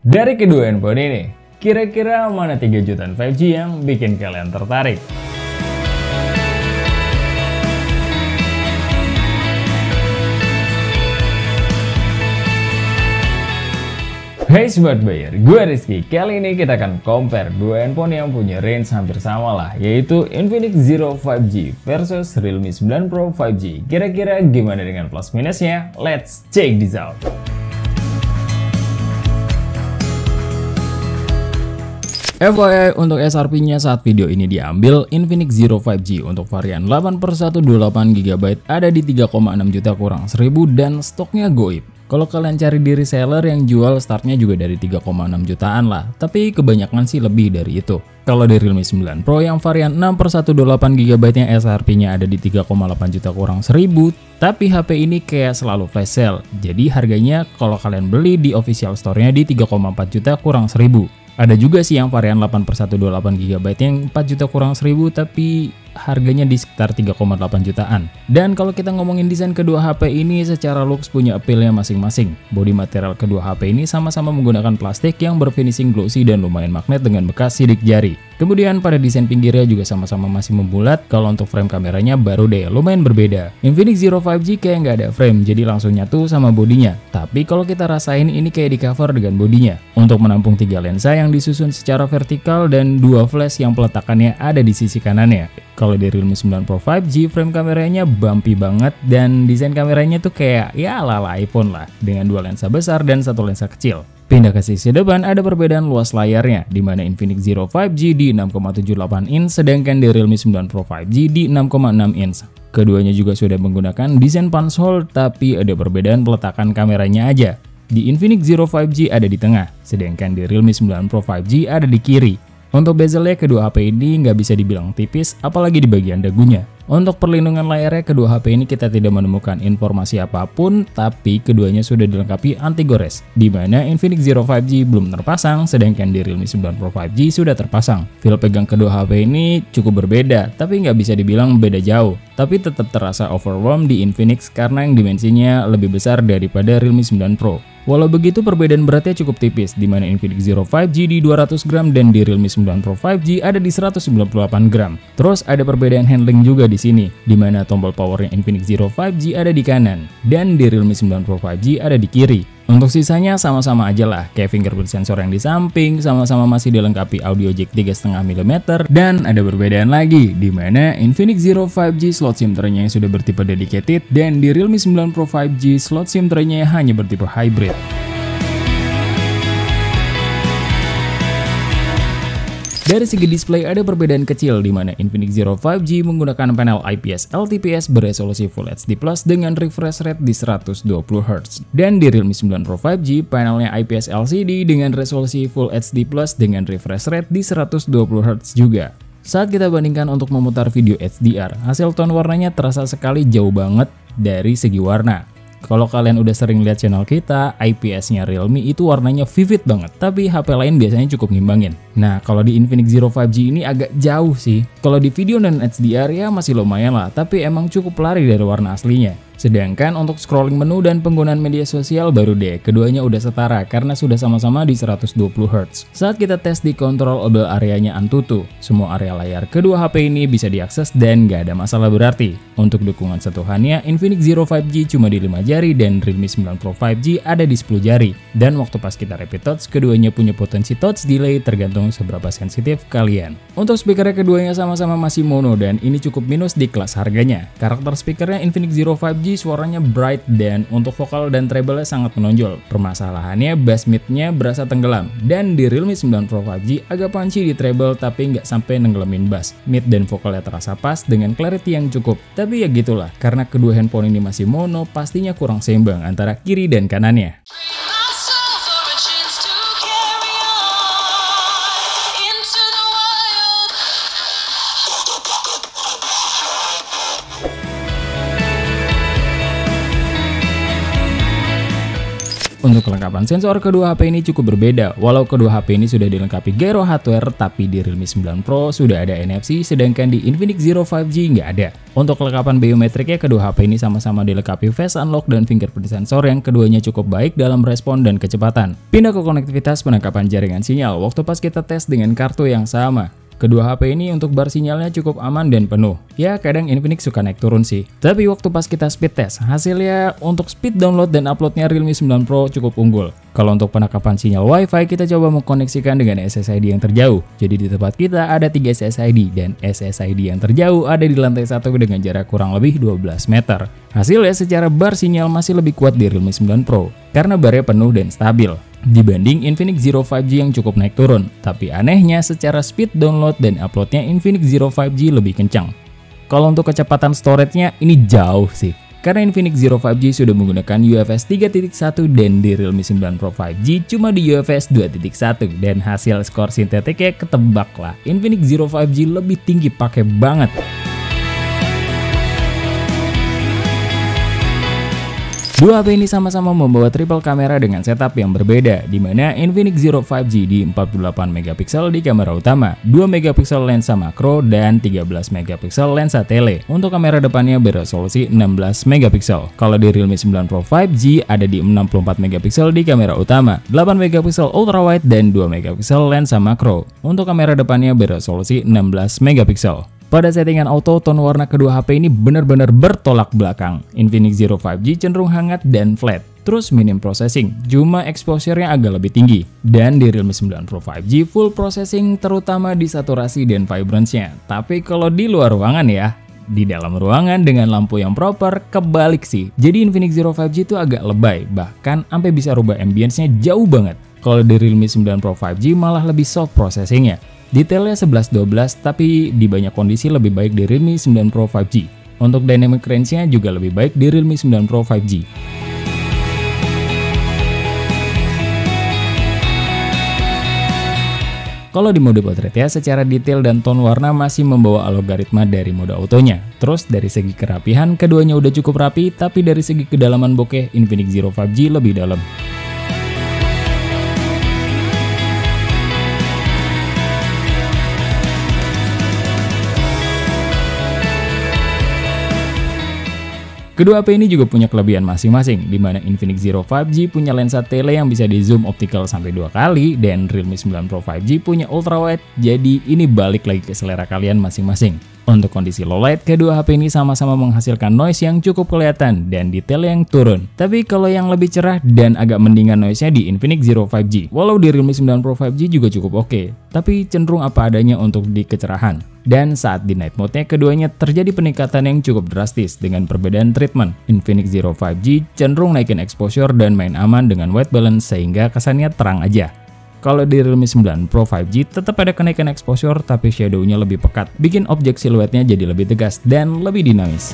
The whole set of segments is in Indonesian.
Dari kedua handphone ini, kira-kira mana 3 jutaan 5G yang bikin kalian tertarik? Hey Smart Buyer, gue Rizky. Kali ini kita akan compare dua handphone yang punya range hampir sama lah, yaitu Infinix Zero 5G versus Realme 9 Pro 5G. Kira-kira gimana dengan plus minusnya? Let's check this out. FYI, untuk SRP-nya saat video ini diambil, Infinix Zero 5G untuk varian 8/128GB ada di 3,6 juta kurang 1000 dan stoknya goib. Kalau kalian cari di reseller yang jual startnya juga dari 3,6 jutaan lah, tapi kebanyakan sih lebih dari itu. Kalau di Realme 9 Pro yang varian 6/128GB nya SRP-nya ada di 3,8 juta kurang 1000, tapi HP ini kayak selalu flash sale. Jadi harganya kalau kalian beli di official store-nya di 3,4 juta kurang 1000. Ada juga sih yang varian 8/128GB yang 4 juta kurang 1000 tapi harganya di sekitar 3,8 jutaan. Dan kalau kita ngomongin desain kedua HP ini secara looks punya appeal-nya masing-masing. Bodi material kedua HP ini sama-sama menggunakan plastik yang berfinishing glossy dan lumayan magnet dengan bekas sidik jari. Kemudian pada desain pinggirnya juga sama-sama masih membulat. Kalau untuk frame kameranya baru deh lumayan berbeda. Infinix Zero 5G kayak nggak ada frame jadi langsung nyatu sama bodinya. Tapi kalau kita rasain ini kayak di cover dengan bodinya. Untuk menampung 3 lensa yang disusun secara vertikal dan 2 flash yang peletakannya ada di sisi kanannya. Kalau di Realme 9 Pro 5G, frame kameranya bumpy banget dan desain kameranya tuh kayak ya ala-ala iPhone lah, dengan 2 lensa besar dan 1 lensa kecil. Pindah ke sisi depan ada perbedaan luas layarnya, di mana Infinix Zero 5G di 6,78 inch, sedangkan di Realme 9 Pro 5G di 6,6 inch. Keduanya juga sudah menggunakan desain punch hole, tapi ada perbedaan peletakan kameranya aja. Di Infinix Zero 5G ada di tengah, sedangkan di Realme 9 Pro 5G ada di kiri. Untuk bezelnya kedua HP ini nggak bisa dibilang tipis, apalagi di bagian dagunya. Untuk perlindungan layarnya kedua HP ini kita tidak menemukan informasi apapun, tapi keduanya sudah dilengkapi anti gores, di mana Infinix Zero 5G belum terpasang, sedangkan di Realme 9 Pro 5G sudah terpasang. Feel pegang kedua HP ini cukup berbeda, tapi nggak bisa dibilang beda jauh. Tapi tetap terasa overwhelmed di Infinix karena yang dimensinya lebih besar daripada Realme 9 Pro. Walau begitu perbedaan beratnya cukup tipis, di mana Infinix Zero 5G di 200 gram dan di Realme 9 Pro 5G ada di 198 gram. Terus ada perbedaan handling juga di sini, di mana tombol powernya Infinix Zero 5G ada di kanan dan di Realme 9 Pro 5G ada di kiri. Untuk sisanya sama-sama aja lah, kayak fingerprint sensor yang di samping, sama-sama masih dilengkapi audio jack 3,5 mm, dan ada perbedaan lagi, di mana Infinix Zero 5G slot SIM tray-nya yang sudah bertipe dedicated, dan di Realme 9 Pro 5G slot SIM tray-nya hanya bertipe hybrid. Dari segi display ada perbedaan kecil di mana Infinix Zero 5G menggunakan panel IPS LTPS beresolusi Full HD Plus dengan refresh rate di 120Hz. Dan di Realme 9 Pro 5G panelnya IPS LCD dengan resolusi Full HD Plus dengan refresh rate di 120Hz juga. Saat kita bandingkan untuk memutar video HDR, hasil tone warnanya terasa sekali jauh banget dari segi warna. Kalau kalian udah sering lihat channel kita, IPS-nya Realme itu warnanya vivid banget, tapi HP lain biasanya cukup ngimbangin. Nah, kalau di Infinix Zero 5G ini agak jauh sih. Kalau di video dan HDR ya masih lumayan lah, tapi emang cukup lari dari warna aslinya. Sedangkan untuk scrolling menu dan penggunaan media sosial baru deh, keduanya udah setara karena sudah sama-sama di 120Hz. Saat kita tes di controllable areanya Antutu, semua area layar kedua HP ini bisa diakses dan nggak ada masalah berarti. Untuk dukungan sentuhannya, Infinix Zero 5G cuma di 5 jari dan Realme 9 Pro 5G ada di 10 jari. Dan waktu pas kita rapid touch, keduanya punya potensi touch delay tergantung seberapa sensitif kalian. Untuk speakernya keduanya sama-sama masih mono dan ini cukup minus di kelas harganya. Karakter speakernya Infinix Zero 5G suaranya bright dan untuk vokal dan treble-nya sangat menonjol. Permasalahannya bass mid-nya berasa tenggelam dan di Realme 9 Pro 5G agak punchy di treble tapi nggak sampai nenggelamin bass. Mid dan vokalnya terasa pas dengan clarity yang cukup. Tapi ya gitulah, karena kedua handphone ini masih mono, pastinya kurang seimbang antara kiri dan kanannya. Untuk kelengkapan sensor, kedua HP ini cukup berbeda. Walau kedua HP ini sudah dilengkapi gyro hardware, tapi di Realme 9 Pro sudah ada NFC, sedangkan di Infinix Zero 5G nggak ada. Untuk kelengkapan biometriknya, kedua HP ini sama-sama dilengkapi face unlock dan fingerprint sensor yang keduanya cukup baik dalam respon dan kecepatan. Pindah ke konektivitas penangkapan jaringan sinyal, waktu pas kita tes dengan kartu yang sama. Kedua HP ini untuk bar sinyalnya cukup aman dan penuh. Ya kadang Infinix suka naik turun sih. Tapi waktu pas kita speed test, hasilnya untuk speed download dan uploadnya Realme 9 Pro cukup unggul. Kalau untuk penangkapan sinyal Wi-Fi, kita coba mengkoneksikan dengan SSID yang terjauh. Jadi di tempat kita ada 3 SSID dan SSID yang terjauh ada di lantai 1 dengan jarak kurang lebih 12 meter. Hasilnya secara bar sinyal masih lebih kuat di Realme 9 Pro karena barnya penuh dan stabil dibanding Infinix Zero 5G yang cukup naik turun. Tapi anehnya secara speed download dan uploadnya Infinix Zero 5G lebih kencang. Kalau untuk kecepatan storage-nya ini jauh sih. Karena Infinix Zero 5G sudah menggunakan UFS 3.1 dan di Realme 9 Pro 5G cuma di UFS 2.1 dan hasil skor sintetiknya ketebak lah. Infinix Zero 5G lebih tinggi pakai banget. Dua HP ini sama-sama membawa triple kamera dengan setup yang berbeda, di mana Infinix Zero 5G di 48 megapiksel di kamera utama, 2 megapiksel lensa makro, dan 13 megapiksel lensa tele. Untuk kamera depannya beresolusi 16 megapiksel. Kalau di Realme 9 Pro 5G ada di 64 megapiksel di kamera utama, 8 megapiksel ultrawide, dan 2 megapiksel lensa makro. Untuk kamera depannya beresolusi 16 megapiksel. Pada settingan auto, tone warna kedua HP ini benar-benar bertolak belakang. Infinix Zero 5G cenderung hangat dan flat. Terus minim processing, cuma exposure-nya agak lebih tinggi. Dan di Realme 9 Pro 5G full processing terutama di saturasi dan vibrance-nya. Tapi kalau di luar ruangan ya, di dalam ruangan dengan lampu yang proper, kebalik sih. Jadi Infinix Zero 5G itu agak lebay, bahkan sampai bisa rubah ambience-nya jauh banget. Kalau di Realme 9 Pro 5G malah lebih soft processing-nya. Detailnya 11-12, tapi di banyak kondisi lebih baik di Realme 9 Pro 5G. Untuk dynamic range-nya juga lebih baik di Realme 9 Pro 5G. Kalau di mode portrait ya, secara detail dan tone warna masih membawa algoritma dari mode autonya. Terus dari segi kerapihan, keduanya udah cukup rapi, tapi dari segi kedalaman bokeh, Infinix Zero 5G lebih dalam. Kedua HP ini juga punya kelebihan masing-masing, di mana Infinix Zero 5G punya lensa tele yang bisa di zoom optical sampai 2 kali, dan Realme 9 Pro 5G punya ultrawide, jadi ini balik lagi ke selera kalian masing-masing. Untuk kondisi low light, kedua HP ini sama-sama menghasilkan noise yang cukup kelihatan dan detail yang turun. Tapi kalau yang lebih cerah dan agak mendingan noise-nya di Infinix Zero 5G. Walau di Realme 9 Pro 5G juga cukup oke, tapi cenderung apa adanya untuk di kecerahan. Dan saat di night mode-nya, keduanya terjadi peningkatan yang cukup drastis dengan perbedaan treatment. Infinix Zero 5G cenderung naikin exposure dan main aman dengan white balance sehingga kesannya terang aja. Kalau di Realme 9 Pro 5G tetap ada kenaikan exposure tapi shadow-nya lebih pekat, bikin objek siluetnya jadi lebih tegas dan lebih dinamis.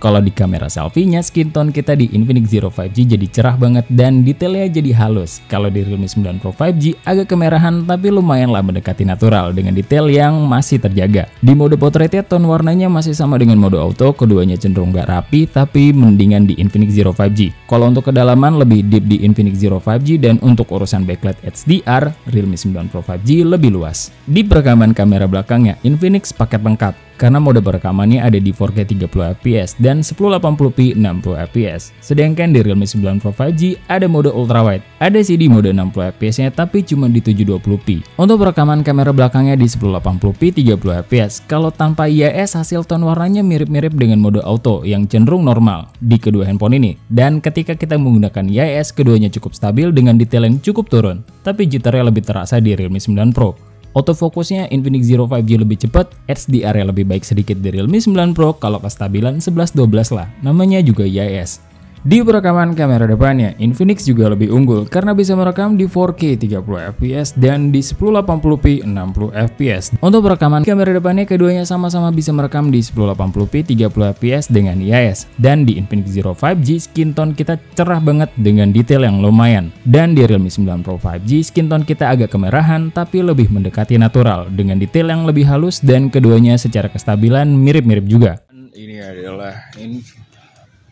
Kalau di kamera selfie-nya, skin tone kita di Infinix Zero 5G jadi cerah banget dan detailnya jadi halus. Kalau di Realme 9 Pro 5G agak kemerahan tapi lumayan lah mendekati natural dengan detail yang masih terjaga. Di mode portraitnya tone warnanya masih sama dengan mode auto, keduanya cenderung gak rapi tapi mendingan di Infinix Zero 5G. Kalau untuk kedalaman lebih deep di Infinix Zero 5G dan untuk urusan backlight HDR, Realme 9 Pro 5G lebih luas. Di perekaman kamera belakangnya, Infinix paket lengkap. Karena mode perekamannya ada di 4K 30fps dan 1080p 60fps. Sedangkan di Realme 9 Pro 5G ada mode ultrawide. Ada sih di mode 60fps-nya tapi cuma di 720p. Untuk perekaman kamera belakangnya di 1080p 30fps. Kalau tanpa IIS hasil tone warnanya mirip-mirip dengan mode auto yang cenderung normal di kedua handphone ini. Dan ketika kita menggunakan IIS, keduanya cukup stabil dengan detail yang cukup turun. Tapi jitternya lebih terasa di Realme 9 Pro. Autofokusnya Infinix Zero 5G lebih cepat, HDR-nya lebih baik sedikit di Realme 9 Pro, kalau kestabilan 11-12 lah, namanya juga IIS. Di perekaman kamera depannya, Infinix juga lebih unggul karena bisa merekam di 4K 30 fps dan di 1080p 60 fps. Untuk perekaman kamera depannya, keduanya sama-sama bisa merekam di 1080p 30 fps dengan IIS. Dan di Infinix Zero 5G, skin tone kita cerah banget dengan detail yang lumayan. Dan di Realme 9 Pro 5G, skin tone kita agak kemerahan tapi lebih mendekati natural dengan detail yang lebih halus, dan keduanya secara kestabilan mirip-mirip juga. Ini adalah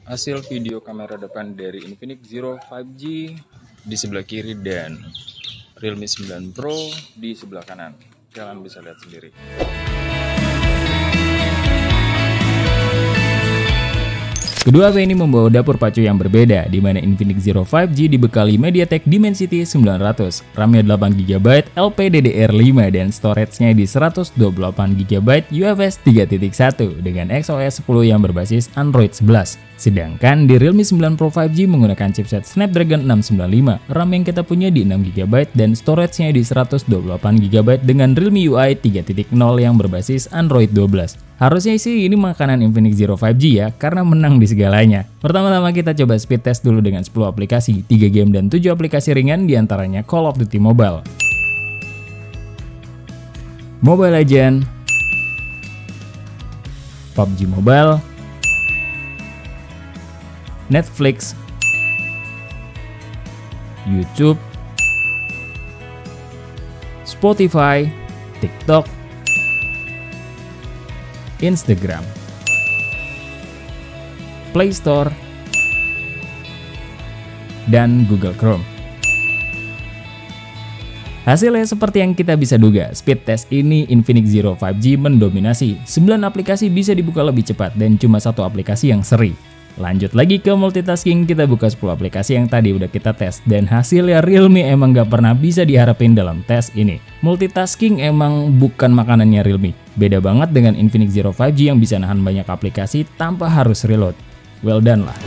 hasil video kamera depan dari Infinix Zero 5G di sebelah kiri dan Realme 9 Pro di sebelah kanan. Kalian bisa lihat sendiri. Kedua HP ini membawa dapur pacu yang berbeda, di mana Infinix Zero 5G dibekali MediaTek Dimensity 900, RAM-nya 8GB, LPDDR5 dan storage-nya di 128GB UFS 3.1 dengan XOS 10 yang berbasis Android 11. Sedangkan di Realme 9 Pro 5G menggunakan chipset Snapdragon 695, RAM yang kita punya di 6GB dan storage-nya di 128GB dengan Realme UI 3.0 yang berbasis Android 12. Harusnya sih ini makanan Infinix Zero 5G ya, karena menang di segalanya. Pertama-tama kita coba speed test dulu dengan 10 aplikasi, 3 game dan 7 aplikasi ringan, diantaranya Call of Duty Mobile, Mobile Legends, PUBG Mobile, Netflix, YouTube, Spotify, TikTok, Instagram, Play Store, dan Google Chrome. Hasilnya seperti yang kita bisa duga, speed test ini Infinix Zero 5G mendominasi. 9 aplikasi bisa dibuka lebih cepat dan cuma 1 aplikasi yang seri. Lanjut lagi ke multitasking, kita buka 10 aplikasi yang tadi udah kita tes, dan hasilnya Realme emang gak pernah bisa diharapin dalam tes ini. Multitasking emang bukan makanannya Realme. Beda banget dengan Infinix Zero 5G yang bisa nahan banyak aplikasi tanpa harus reload. Well done lah.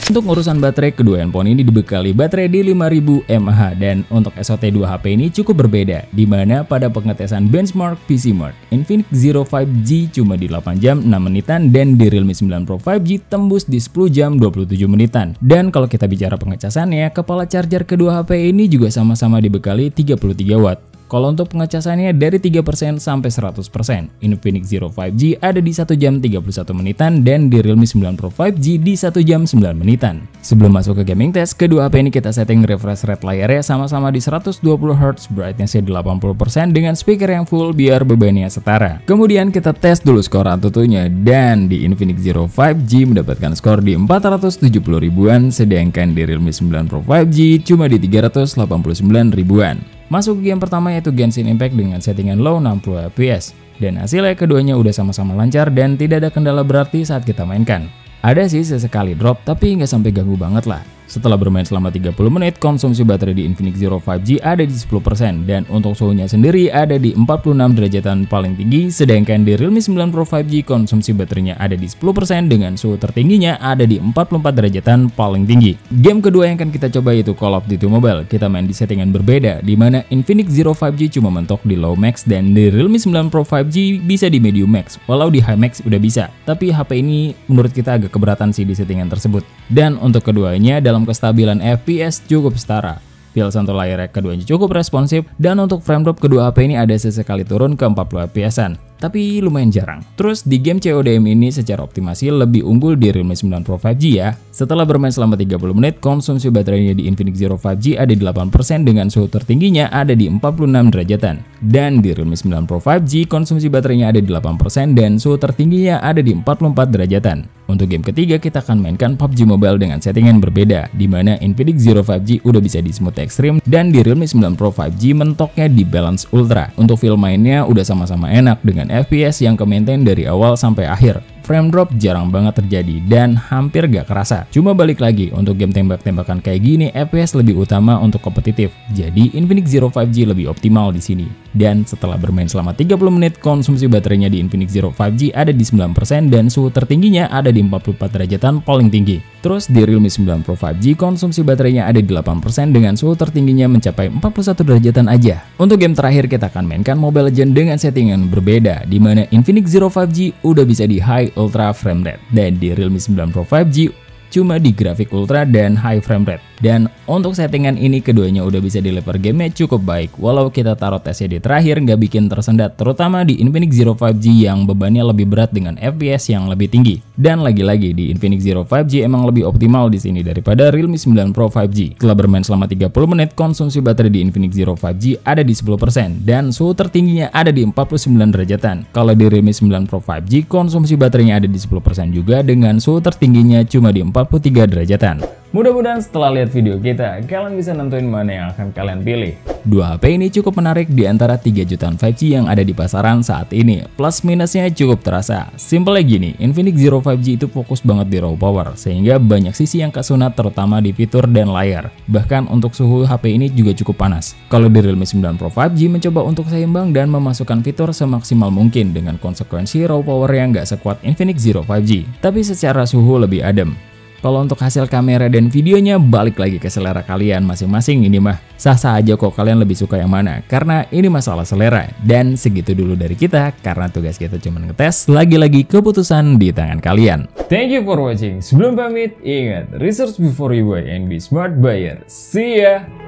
Untuk urusan baterai, kedua handphone ini dibekali baterai di 5000 mAh, dan untuk SOT 2 HP ini cukup berbeda, di mana pada pengetesan benchmark PC Mark, Infinix Zero 5G cuma di 8 jam 6 menitan dan di Realme 9 Pro 5G tembus di 10 jam 27 menitan. Dan kalau kita bicara pengecasannya, kepala charger kedua HP ini juga sama-sama dibekali 33 watt. Kalau untuk pengecasannya dari 3% sampai 100%, Infinix Zero 5G ada di 1 jam 31 menitan dan di Realme 9 Pro 5G di 1 jam 9 menitan. Sebelum masuk ke gaming test, kedua HP ini kita setting refresh rate layarnya sama-sama di 120Hz, brightness-nya di 80% dengan speaker yang full biar bebannya setara. Kemudian kita tes dulu skor AnTuTu-nya, dan di Infinix Zero 5G mendapatkan skor di 470 ribuan, sedangkan di Realme 9 Pro 5G cuma di 389 ribuan. Masuk game pertama yaitu Genshin Impact dengan settingan low 60 fps. Dan hasilnya keduanya udah sama-sama lancar dan tidak ada kendala berarti saat kita mainkan. Ada sih sesekali drop, tapi nggak sampai ganggu banget lah. Setelah bermain selama 30 menit, konsumsi baterai di Infinix Zero 5G ada di 10%, dan untuk suhunya sendiri ada di 46 derajatan paling tinggi, sedangkan di Realme 9 Pro 5G konsumsi baterainya ada di 10% dengan suhu tertingginya ada di 44 derajatan paling tinggi. Game kedua yang akan kita coba yaitu Call of Duty Mobile. Kita main di settingan berbeda, di mana Infinix Zero 5G cuma mentok di low max dan di Realme 9 Pro 5G bisa di medium max, walau di high max udah bisa. Tapi HP ini menurut kita agak keberatan sih di settingan tersebut. Dan untuk keduanya dalam kestabilan FPS cukup setara. Feel sentuh layarnya keduanya cukup responsif, dan untuk frame drop kedua HP ini ada sesekali turun ke 40 fps-an. Tapi lumayan jarang. Terus di game CODM ini secara optimasi lebih unggul di Realme 9 Pro 5G ya. Setelah bermain selama 30 menit, konsumsi baterainya di Infinix Zero 5G ada di 8% dengan suhu tertingginya ada di 46 derajatan. Dan di Realme 9 Pro 5G konsumsi baterainya ada di 8% dan suhu tertingginya ada di 44 derajatan. Untuk game ketiga kita akan mainkan PUBG Mobile dengan settingan berbeda, di mana Infinix Zero 5G udah bisa di smooth extreme dan di Realme 9 Pro 5G mentoknya di balance ultra. Untuk feel mainnya udah sama-sama enak dengan FPS yang ke-maintain dari awal sampai akhir. frame drop jarang banget terjadi dan hampir gak kerasa. Cuma balik lagi, untuk game tembak-tembakan kayak gini FPS lebih utama untuk kompetitif. Jadi Infinix Zero 5G lebih optimal di sini. Dan setelah bermain selama 30 menit, konsumsi baterainya di Infinix Zero 5G ada di 9% dan suhu tertingginya ada di 44 derajatan paling tinggi. Terus di Realme 9 Pro 5G konsumsi baterainya ada di 8% dengan suhu tertingginya mencapai 41 derajatan aja. Untuk game terakhir kita akan mainkan Mobile Legends dengan settingan berbeda, di mana Infinix Zero 5G udah bisa di High Ultra Frame Rate dan di Realme 9 Pro 5G cuma di grafik ultra dan high frame rate. Dan untuk settingan ini keduanya udah bisa di level gamenya cukup baik, walau kita taruh tesnya di terakhir nggak bikin tersendat, terutama di Infinix Zero 5G yang bebannya lebih berat dengan FPS yang lebih tinggi. Dan lagi-lagi di Infinix Zero 5G emang lebih optimal di sini daripada Realme 9 Pro 5G. Setelah bermain selama 30 menit, konsumsi baterai di Infinix Zero 5G ada di 10% dan suhu tertingginya ada di 49 derajatan. Kalau di Realme 9 Pro 5G konsumsi baterainya ada di 10% juga dengan suhu tertingginya cuma di 43 derajatan. Mudah-mudahan setelah lihat video kita, kalian bisa nentuin mana yang akan kalian pilih. Dua HP ini cukup menarik di antara 3 jutaan 5G yang ada di pasaran saat ini. Plus minusnya cukup terasa. Simpelnya gini, Infinix Zero 5G itu fokus banget di raw power, sehingga banyak sisi yang kesunat terutama di fitur dan layar. Bahkan untuk suhu HP ini juga cukup panas. Kalau di Realme 9 Pro 5G mencoba untuk seimbang dan memasukkan fitur semaksimal mungkin dengan konsekuensi raw power yang gak sekuat Infinix Zero 5G. Tapi secara suhu lebih adem. Kalau untuk hasil kamera dan videonya balik lagi ke selera kalian masing-masing, ini mah sah-sah aja kok kalian lebih suka yang mana, karena ini masalah selera. Dan segitu dulu dari kita, karena tugas kita cuma ngetes, lagi-lagi keputusan di tangan kalian. Thank you for watching. Sebelum pamit, ingat, research before you buy and be smart buyer. See ya!